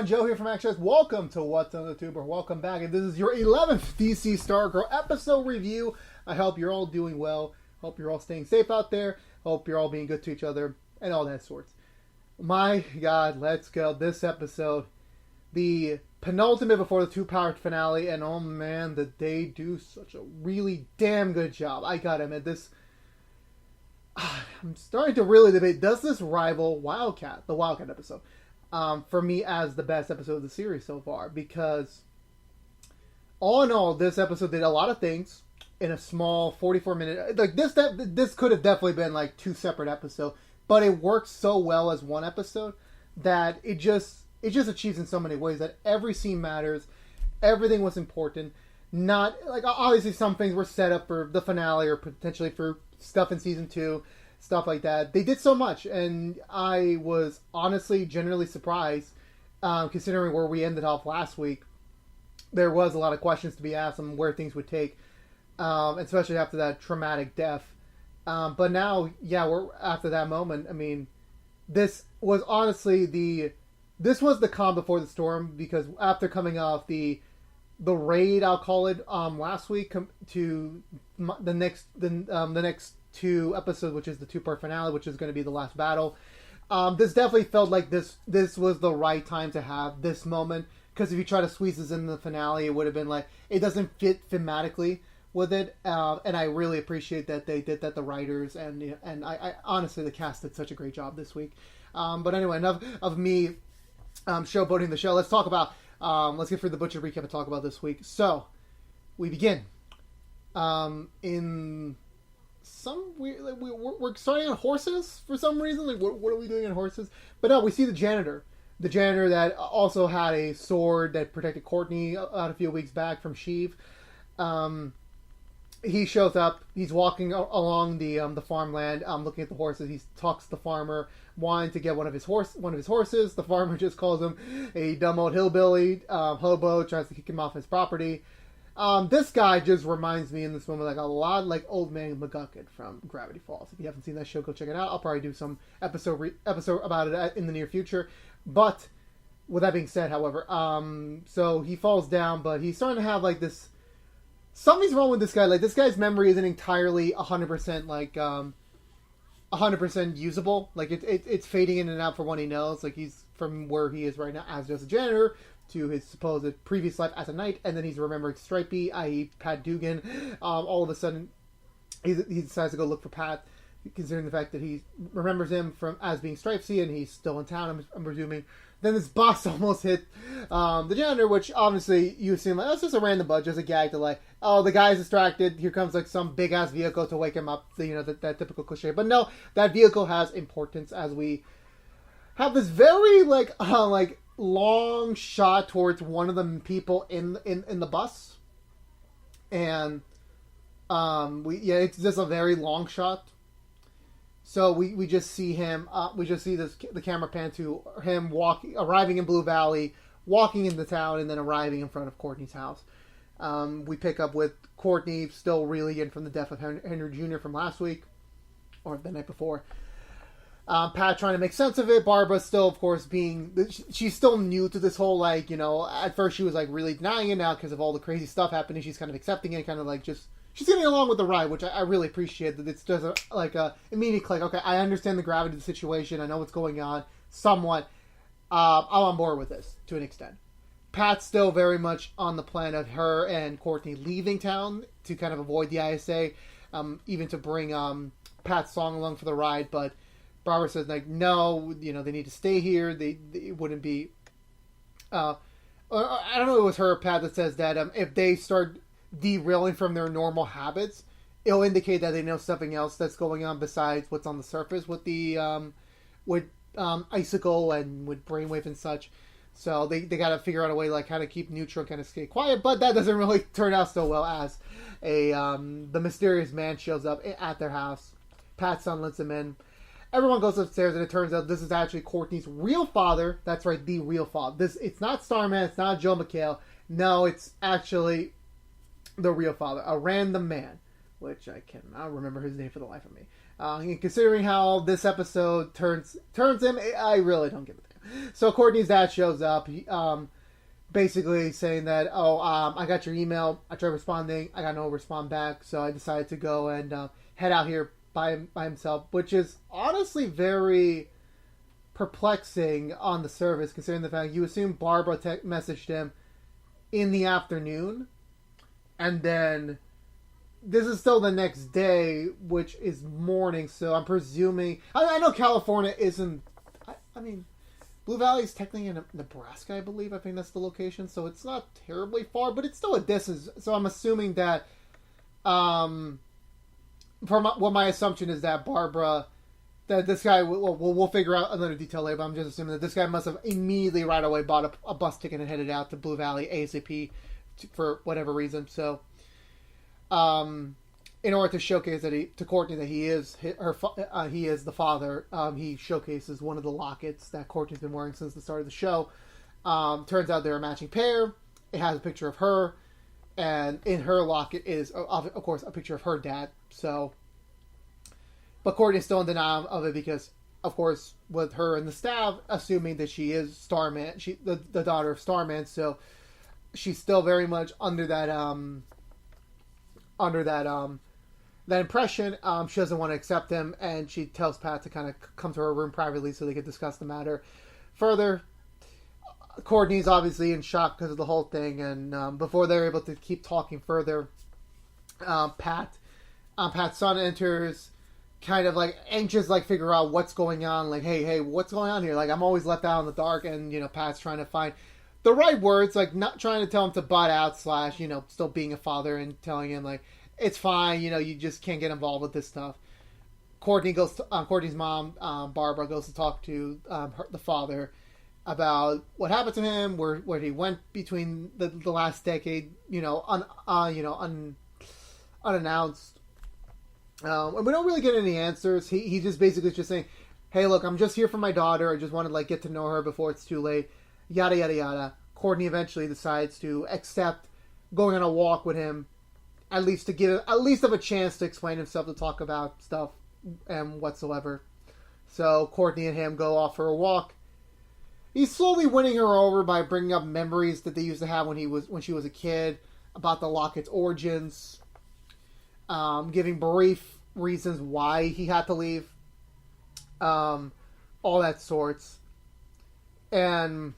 everyone, Joe here from ActionX. Welcome to What's on the Tube, or welcome back. If this is your 11th DC Stargirl episode review, I hope you're all doing well. Hope you're all staying safe out there. Hope you're all being good to each other and all that sorts. My God, let's go. This episode, the penultimate before the two-part finale, and oh man, did they do such a really damn good job. I gotta admit, this... I'm starting to really debate, does this rival the Wildcat episode? For me, as the best episode of the series so far, because all in all, this episode did a lot of things in a small 44-minute. Like this could have definitely been like two separate episodes, but it worked so well as one episode that it just achieves in so many ways that every scene matters, everything was important. Not like obviously some things were set up for the finale or potentially for stuff in season 2. Stuff like that. They did so much, and I was honestly generally surprised, considering where we ended off last week. There was a lot of questions to be asked on where things would take, especially after that traumatic death. But now, yeah, we're after that moment. I mean, this was honestly the calm before the storm, because after coming off the raid, I'll call it, last week to the next two episodes, which is the two-part finale, which is going to be the last battle. This definitely felt like this was the right time to have this moment, because if you try to squeeze this in the finale, it would have been like, it doesn't fit thematically with it, and I really appreciate that they did that, the writers, and I honestly, the cast did such a great job this week. But anyway, enough of me showboating the show. Let's talk about, let's get through the Butcher recap and talk about this week. So, we begin in some weird, like we're starting on horses for some reason. Like, what are we doing on horses? But no, we see the janitor that also had a sword that protected Courtney out a few weeks back from Sheev. He shows up. He's walking along the farmland, looking at the horses. He talks to the farmer, wanting to get one of his horses. The farmer just calls him a dumb old hillbilly, hobo, tries to kick him off his property. This guy just reminds me in this moment like a lot like Old Man McGucket from Gravity Falls. If you haven't seen that show, go check it out. I'll probably do some episode about it in the near future. But with that being said, however, so he falls down, but he's starting to have like this. Something's wrong with this guy. Like, this guy's memory isn't entirely 100% like 100% usable. Like it's fading in and out for what he knows. Like, he's from where he is right now as just a janitor to his supposed previous life as a knight, and then he's remembering Stripey, i.e. Pat Dugan. All of a sudden, he decides to go look for Pat, considering the fact that he remembers him from as being Stripesy, and he's still in town, I'm presuming. Then this bus almost hit the janitor, which obviously you assume like, that's just a random bug, just a gag to like, oh, the guy's distracted, here comes like some big ass vehicle to wake him up, that typical cliche. But no, that vehicle has importance as we have this very like long shot towards one of the people in the bus, and it's just a very long shot. So we just see him. We just see the camera pan to him arriving in Blue Valley, walking into town, and then arriving in front of Courtney's house. We pick up with Courtney still reeling in from the death of Henry Jr. from last week, or the night before. Pat trying to make sense of it. Barbara still, of course, she's still new to this whole, like, at first she was, like, really denying it. Now, because of all the crazy stuff happening, she's kind of accepting it, kind of, like, she's getting along with the ride, which I really appreciate. That it's just, a immediate click. Okay, I understand the gravity of the situation. I know what's going on, somewhat. I'm on board with this, to an extent. Pat's still very much on the plan of her and Courtney leaving town to kind of avoid the ISA, even to bring Pat's song along for the ride, but Barbara says, like, no, they need to stay here. They wouldn't be... I don't know if it was her or Pat that says that if they start derailing from their normal habits, it'll indicate that they know something else that's going on besides what's on the surface with the Icicle and with Brainwave and such. So they got to figure out a way like how to keep neutral and kind of stay quiet, but that doesn't really turn out so well as the mysterious man shows up at their house. Pat's son lets him in. Everyone goes upstairs, and it turns out this is actually Courtney's real father. That's right, the real father. It's not Starman, it's not Joe McHale. No, it's actually the real father, a random man, which I cannot remember his name for the life of me. And considering how this episode turns him, I really don't give a damn. So Courtney's dad shows up. He, basically saying that, I got your email. I tried responding. I got no respond back. So I decided to go and head out here by himself, which is honestly very perplexing on the surface, considering the fact you assume Barbara messaged him in the afternoon, and then this is still the next day, which is morning. So I'm presuming I know California isn't. I mean, Blue Valley is technically in Nebraska, I believe. I think that's the location, so it's not terribly far, but it's still a distance. So I'm assuming that, what my assumption is that Barbara, that this guy, we'll figure out another detail later, but I'm just assuming that this guy must have immediately right away bought a bus ticket and headed out to Blue Valley ASAP for whatever reason. So, in order to showcase to Courtney that he is the father, he showcases one of the lockets that Courtney's been wearing since the start of the show. Turns out they're a matching pair. It has a picture of her, and in her locket is, of course, a picture of her dad. So, but Courtney's still in denial of it because, of course, with her and the staff assuming that she is Starman, the daughter of Starman, so she's still very much under that impression. She doesn't want to accept him, and she tells Pat to kind of come to her room privately so they could discuss the matter further. Courtney's obviously in shock because of the whole thing, and before they're able to keep talking further, Pat's son enters, kind of like anxious, like figure out what's going on. Like, hey, what's going on here? Like, I'm always left out in the dark, and Pat's trying to find the right words, like not trying to tell him to butt out / still being a father and telling him like, it's fine, you just can't get involved with this stuff. Courtney's mom, Barbara, goes to talk to the father about what happened to him, where he went between the last decade, unannounced. And we don't really get any answers. He just basically is just saying, hey, look, I'm just here for my daughter. I just want to get to know her before it's too late. Yada, yada, yada. Courtney eventually decides to accept going on a walk with him, at least to give of a chance to explain himself, to talk about stuff and whatsoever. So Courtney and him go off for a walk. He's slowly winning her over by bringing up memories that they used to have when she was a kid, about the locket's origins, giving brief reasons why he had to leave, all that sorts. And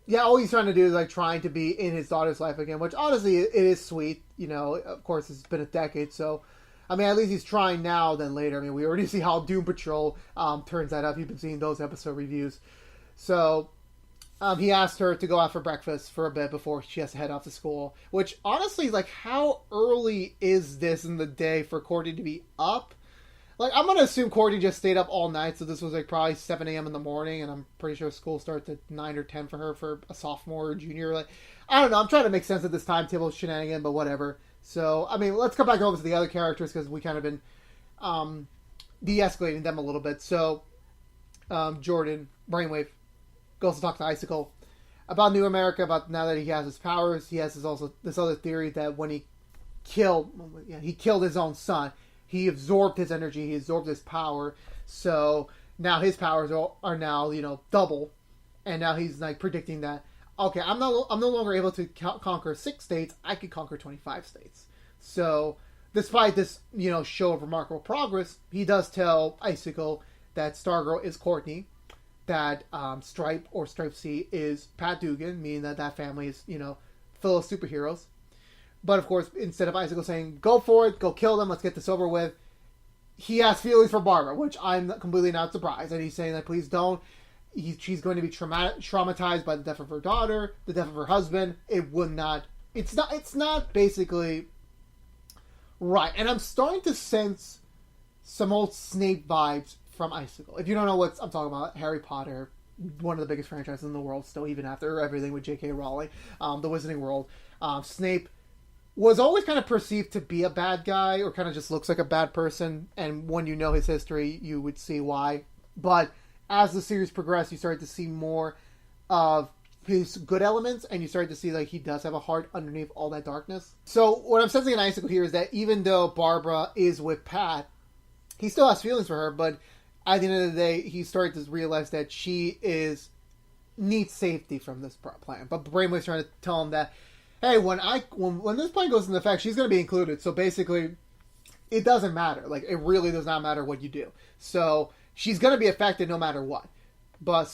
yeah, all he's trying to do is trying to be in his daughter's life again, which honestly it is sweet. Of course it's been a decade, so I mean, at least he's trying now than later. I mean, we already see how Doom Patrol turns that up. You've been seeing those episode reviews. So he asked her to go out for breakfast for a bit before she has to head off to school, which honestly, how early is this in the day for Courtney to be up? I'm going to assume Courtney just stayed up all night, so this was probably 7 a.m. in the morning, and I'm pretty sure school starts at 9 or 10 for her for a sophomore or junior. I don't know. I'm trying to make sense of this timetable shenanigan, but whatever. So, I mean, let's come back over to the other characters, because we kind of been de-escalating them a little bit. So, Jordan, Brainwave, goes to talk to Icicle about New America, about now that he has his powers. He has this other theory that when he killed his own son, he absorbed his energy, he absorbed his power, so now his powers are now, double, and now he's predicting that, okay, I'm no longer able to conquer 6 states, I could conquer 25 states. So, despite this, show of remarkable progress, he does tell Icicle that Stargirl is Courtney, that Stripe or Stripe C is Pat Dugan, meaning that family is, full of superheroes. But of course, instead of Icicle saying, go for it, go kill them, let's get this over with, he has feelings for Barbara, which I'm completely not surprised. And he's saying that please don't. She's going to be traumatized by the death of her daughter, the death of her husband. It's not basically right. And I'm starting to sense some old Snape vibes from Icicle. If you don't know what I'm talking about, Harry Potter, one of the biggest franchises in the world, still even after everything with J.K. Rowling, the Wizarding World, Snape was always kind of perceived to be a bad guy, or kind of just looks like a bad person, and when you know his history, you would see why. But as the series progressed, you started to see more of his good elements, and you started to see he does have a heart underneath all that darkness. So what I'm sensing in Icicle here is that even though Barbara is with Pat, he still has feelings for her, but at the end of the day, he started to realize that she is needs safety from this plan. But Brainwave's trying to tell him that, hey, when this plan goes into effect, she's going to be included. So basically, it doesn't matter. Like, it really does not matter what you do. So she's going to be affected no matter what. But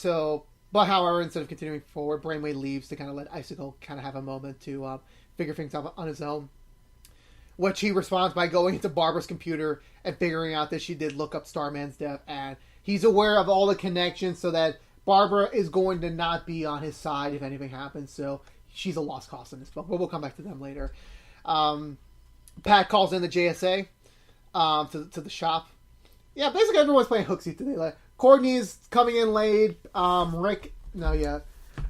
however, instead of continuing forward, Brainwave leaves to kind of let Icicle kind of have a moment to figure things out on his own. Which he responds by going into Barbara's computer and figuring out that she did look up Starman's death. And he's aware of all the connections so that Barbara is going to not be on his side if anything happens. So she's a lost cause in this book. But we'll come back to them later. Pat calls in the JSA to the shop. Yeah, basically everyone's playing hooksy today. Like, Courtney's coming in late.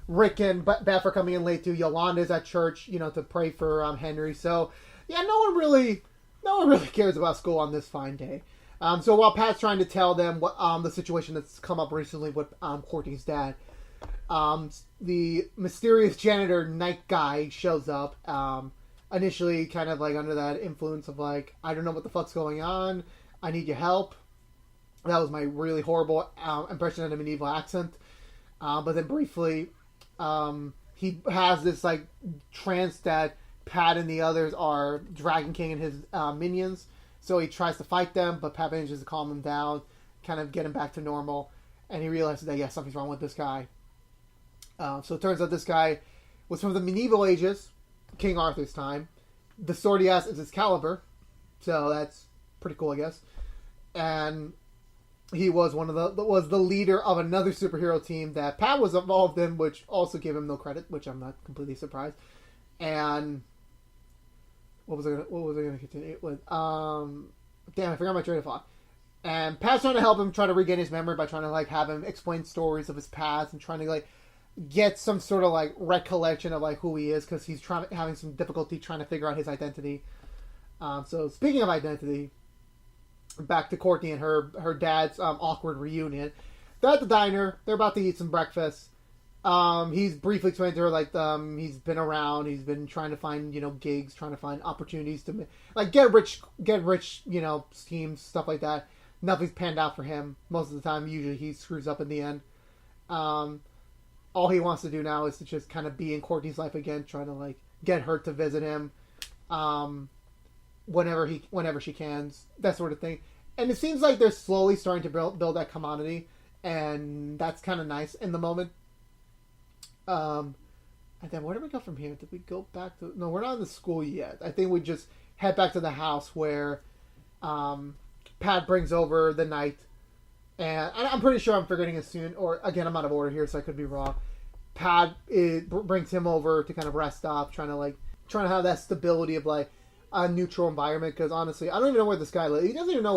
Rick and Beth are coming in late too. Yolanda's at church, to pray for Henry. So yeah, no one really cares about school on this fine day. So while Pat's trying to tell them what the situation that's come up recently with Courtney's dad, the mysterious janitor night guy shows up. Initially, kind of like under that influence of like, I don't know what the fuck's going on. I need your help. That was my really horrible impression of a medieval accent. But then briefly, he has this like trance that Pat and the others are Dragon King and his minions. So he tries to fight them, but Pat manages to calm him down, kind of get him back to normal. And he realizes that, yeah, something's wrong with this guy. So it turns out this guy was from the medieval ages, King Arthur's time. The sword he has is Excalibur. So that's pretty cool, I guess. And he was was the leader of another superhero team that Pat was involved in, which also gave him no credit, which I'm not completely surprised. And what was I gonna continue with? Damn, I forgot my train of thought. And Pat's trying to help him try to regain his memory by trying to like have him explain stories of his past and trying to like get some sort of like recollection of like who he is, because he's having some difficulty trying to figure out his identity. So speaking of identity, back to Courtney and her dad's awkward reunion. They're at the diner. They're about to eat some breakfast. He's briefly explained to her like he's been around. He's been trying to find gigs, trying to find opportunities to like get rich schemes, stuff like that. Nothing's panned out for him most of the time. Usually he screws up in the end. All he wants to do now is to just kind of be in Courtney's life again, trying to like get her to visit him. Whenever she can, that sort of thing. And it seems like they're slowly starting to build that commodity, and that's kind of nice in the moment. And then where do we go from here? Did we go back to... No, we're not in the school yet. I think we just head back to the house where Pat brings over the knight. And I'm pretty sure I'm forgetting it soon. Or, again, I'm out of order here, so I could be wrong. Pat brings him over to kind of rest up, trying to have that stability of, like, a neutral environment. Because, honestly, I don't even know where this guy lives. He doesn't even know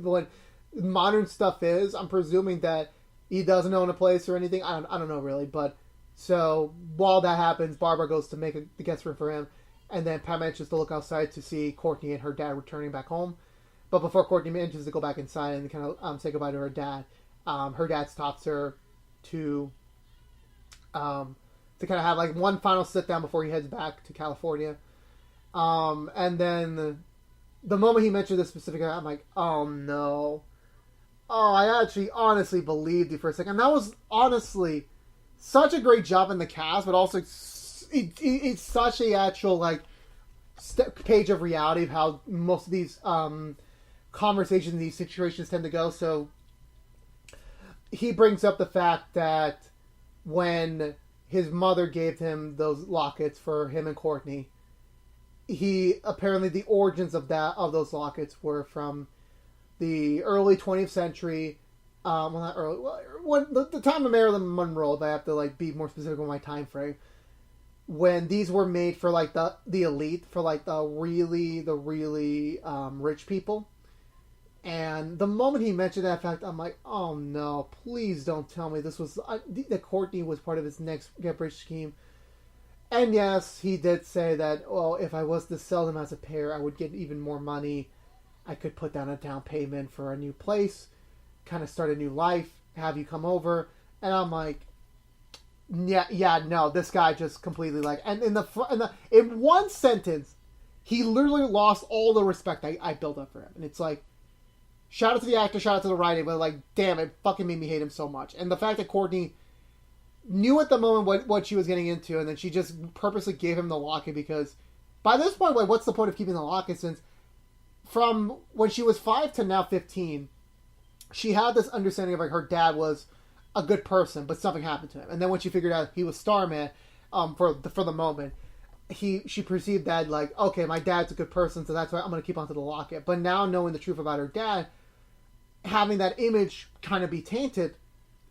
what modern stuff is. I'm presuming that he doesn't own a place or anything. I don't know, really, but... So, while that happens, Barbara goes to make the guest room for him, and then Pat manages to look outside to see Courtney and her dad returning back home. But before Courtney manages to go back inside and kind of say goodbye to her dad stops her to kind of have like one final sit down before he heads back to California. And then the moment he mentioned this specific, I'm like, oh no. Oh, I actually honestly believed you for a second. That was honestly... such a great job in the cast, but also it's such a actual like page of reality of how most of these conversations, these situations tend to go. So he brings up the fact that when his mother gave him those lockets for him and Courtney, he apparently the origins of those lockets were from the early 20th century. Well, not early. When the time of Marilyn Monroe, if I have to like be more specific on my time frame, when these were made for like the elite, for like the really rich people. And the moment he mentioned that fact, I'm like, oh no, please don't tell me this was that Courtney was part of his next get rich scheme. And yes, he did say that, well, if I was to sell them as a pair, I would get even more money. I could put down a down payment for a new place, kind of start a new life, have you come over. And I'm like, no, this guy just completely like, and in one sentence, he literally lost all the respect I built up for him. And it's like, shout out to the actor, shout out to the writing, but like, damn, it fucking made me hate him so much. And the fact that Courtney knew at the moment what she was getting into, and then she just purposely gave him the locket because by this point, like, what's the point of keeping the locket since from when she was 5 to now 15, she had this understanding of like her dad was a good person, but something happened to him. And then when she figured out he was Starman, for the moment, she perceived that like, okay, my dad's a good person, so that's why I'm going to keep onto the locket. But now knowing the truth about her dad, having that image kind of be tainted,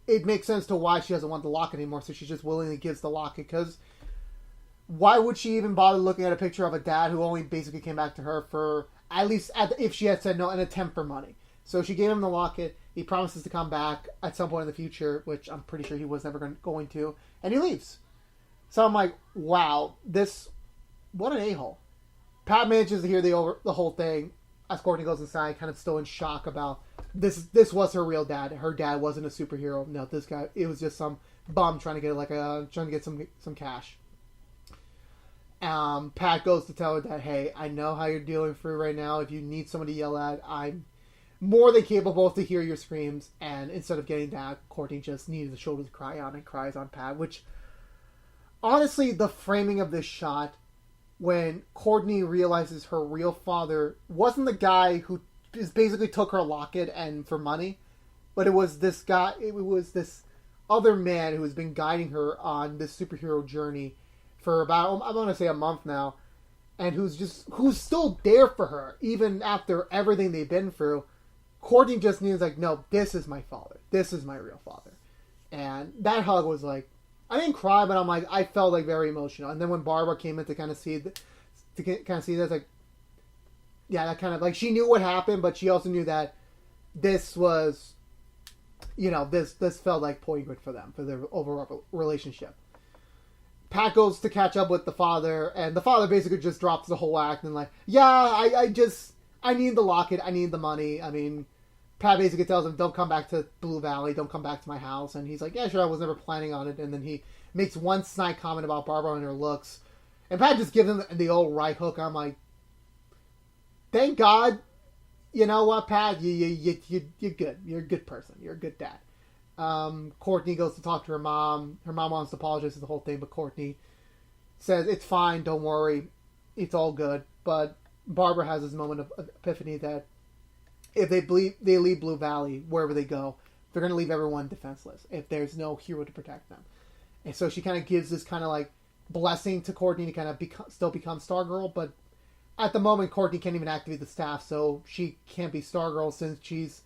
it makes sense to why she doesn't want the locket anymore. So she just willingly gives the locket because why would she even bother looking at a picture of a dad who only basically came back to her for at least if she had said no, an attempt for money. So she gave him the locket. He promises to come back at some point in the future, which I'm pretty sure he was never going to, and he leaves. So I'm like, wow, what an a-hole. Pat manages to hear the whole thing as Courtney goes inside, kind of still in shock about this was her real dad. Her dad wasn't a superhero. No, this guy, it was just some bum trying to get some cash. Pat goes to tell her that, hey, I know how you're dealing through right now. If you need somebody to yell at, I'm more than capable to hear your screams. And instead of getting that, Courtney just needed a shoulder to cry on and cries on Pat, which honestly, the framing of this shot when Courtney realizes her real father wasn't the guy who just basically took her locket and for money, but it was this guy, it was this other man who has been guiding her on this superhero journey for about, I want to say a month now, and who's still there for her, even after everything they've been through. Courtney just needs like, no, this is my father. This is my real father. And that hug was like, I didn't cry, but I'm like, I felt like very emotional. And then when Barbara came in to kind of see this, like, yeah, that kind of like, she knew what happened, but she also knew that this was, this felt like poignant for them, for their overall relationship. Pat goes to catch up with the father, and the father basically just drops the whole act and like, yeah, I need the locket, I need the money. I mean, Pat basically tells him, don't come back to Blue Valley, don't come back to my house. And he's like, yeah, sure, I was never planning on it. And then he makes one snide comment about Barbara and her looks. And Pat just gives him the old right hook. I'm like, thank God, you know what, Pat, you're good. You're a good person. You're a good dad. Courtney goes to talk to her mom. Her mom wants to apologize for the whole thing, but Courtney says, it's fine, don't worry, it's all good. But Barbara has this moment of epiphany that if they leave Blue Valley, wherever they go, they're going to leave everyone defenseless if there's no hero to protect them. And so she kind of gives this kind of like blessing to Courtney to kind of still become Stargirl, but at the moment, Courtney can't even activate the staff, so she can't be Stargirl since she's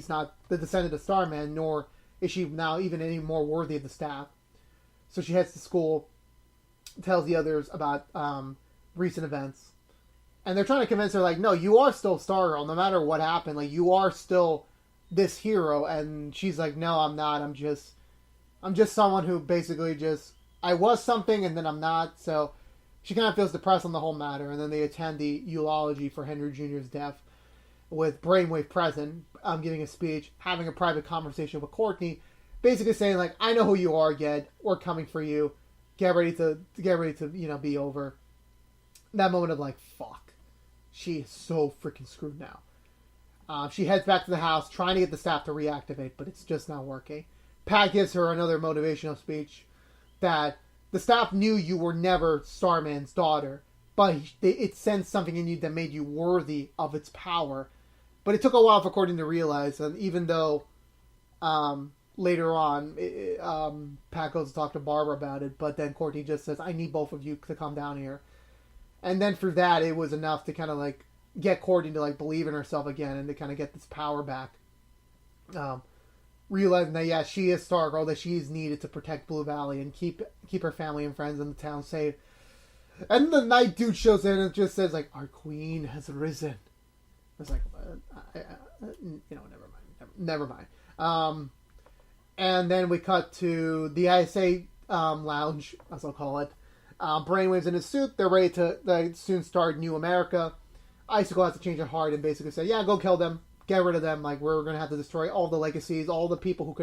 not the descendant of Starman, nor is she now even any more worthy of the staff. So she heads to school, tells the others about recent events, and they're trying to convince her, like, no, you are still Stargirl, no matter what happened, like, you are still this hero. And she's like, no, I'm not, I'm just someone who basically I was something and then I'm not. So she kind of feels depressed on the whole matter, and then they attend the eulogy for Henry Jr.'s death with Brainwave present, giving a speech, having a private conversation with Courtney, basically saying, like, I know who you are, Ged, we're coming for you, get ready to be over. That moment of like, fuck, she is so freaking screwed now. She heads back to the house, trying to get the staff to reactivate, but it's just not working. Pat gives her another motivational speech that the staff knew you were never Starman's daughter, but it sensed something in you that made you worthy of its power. But it took a while for Courtney to realize, and even though later on, Pat goes to talk to Barbara about it, but then Courtney just says, I need both of you to come down here. And then through that, it was enough to kind of like get Courtney to like believe in herself again and to kind of get this power back. Realizing that, yeah, she is Stargirl, that she is needed to protect Blue Valley and keep her family and friends in the town safe. And the night dude shows in and just says, like, our queen has risen. I was like, never mind. And then we cut to the ISA lounge, as I'll call it. Brainwave's in his suit. They're ready to soon start New America. Icicle has to change her heart and basically say, yeah, go kill them. Get rid of them. Like, we're going to have to destroy all the legacies, all the people who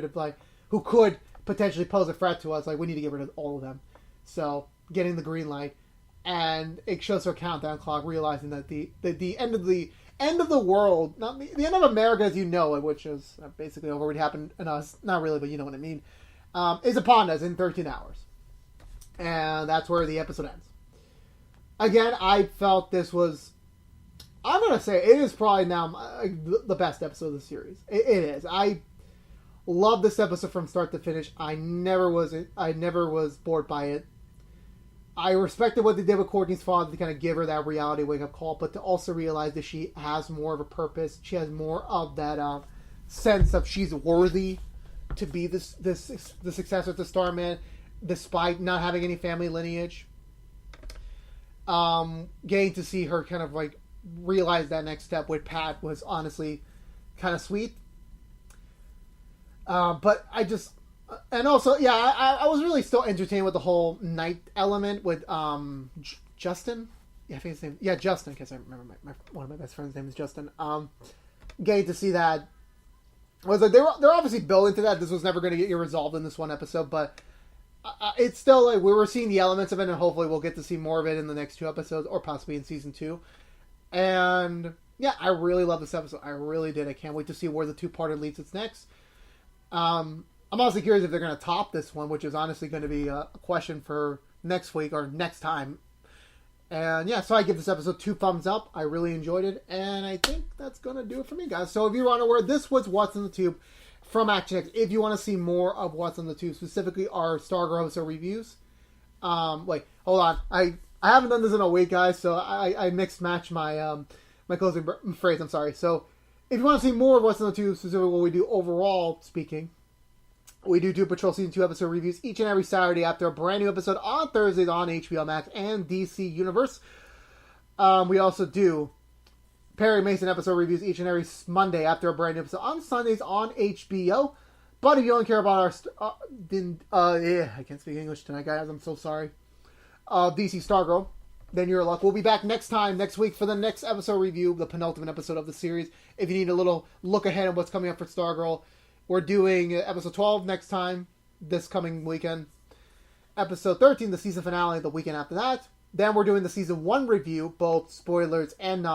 could potentially pose a threat to us. Like, we need to get rid of all of them. So, getting the green light. And it shows her countdown clock, realizing that the end of the world, not the end of America as you know it, which is basically already happened in us. Not really, but you know what I mean. is upon us in 13 hours. And that's where the episode ends. Again, I felt this was... I'm going to say it is probably now the best episode of the series. It is. I love this episode from start to finish. I never was bored by it. I respected what they did with Courtney's father to kind of give her that reality wake-up call, but to also realize that she has more of a purpose. She has more of that sense of she's worthy to be the successor to Starman, despite not having any family lineage. Getting to see her kind of like realize that next step with Pat was honestly kind of sweet. But I just... And also, yeah, I was really still entertained with the whole night element with Justin. Yeah, I think his name. Yeah, Justin, because I remember one of my best friends' name is Justin. Getting to see that was like they're obviously building to that. This was never going to get resolved in this one episode, but it's still like we were seeing the elements of it, and hopefully we'll get to see more of it in the next 2 episodes, or possibly in season 2. And yeah, I really love this episode. I really did. I can't wait to see where the 2-parter leads us next. I'm also curious if they're going to top this one, which is honestly going to be a question for next week or next time. And yeah, so I give this episode 2 thumbs up. I really enjoyed it, and I think that's going to do it for me, guys. So if you're unaware, this was What's in the Tube from ActionX. If you want to see more of What's in the Tube, specifically our Stargirl episode reviews. Wait, hold on. I haven't done this in a week, guys, so I mixed match my my closing phrase. I'm sorry. So if you want to see more of What's in the Tube, specifically what we do overall speaking, we do Patrol Season 2 episode reviews each and every Saturday after a brand new episode on Thursdays on HBO Max and DC Universe. We also do Perry Mason episode reviews each and every Monday after a brand new episode on Sundays on HBO. But if you don't care about I can't speak English tonight, guys. I'm so sorry. DC Stargirl, then you're luck. We'll be back next week for the next episode review, the penultimate episode of the series. If you need a little look ahead of what's coming up for Stargirl, we're doing episode 12 next time, this coming weekend. Episode 13, the season finale, the weekend after that. Then we're doing the season 1 review, both spoilers and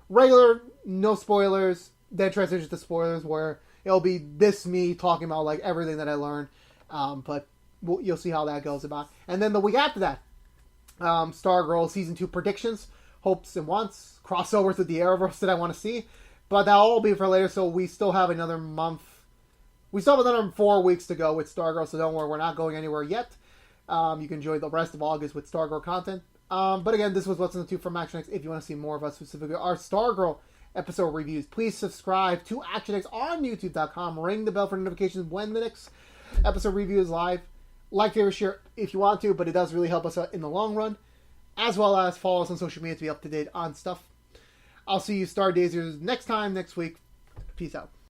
regular, no spoilers. Then transition to spoilers, where it'll be me talking about like everything that I learned. But you'll see how that goes about. And then the week after that, Stargirl season 2 predictions, hopes and wants, crossovers with the Arrowverse that I want to see. But that'll all be for later, so we still have another month. We still have another 4 weeks to go with Stargirl, so don't worry, we're not going anywhere yet. You can enjoy the rest of August with Stargirl content. But again, this was What's in the Tube from ActionX. If you want to see more of us, specifically our Stargirl episode reviews, please subscribe to ActionX on YouTube.com. Ring the bell for notifications when the next episode review is live. Like, favorite, share if you want to, but it does really help us out in the long run. As well as follow us on social media to be up to date on stuff. I'll see you Stardazers next week. Peace out.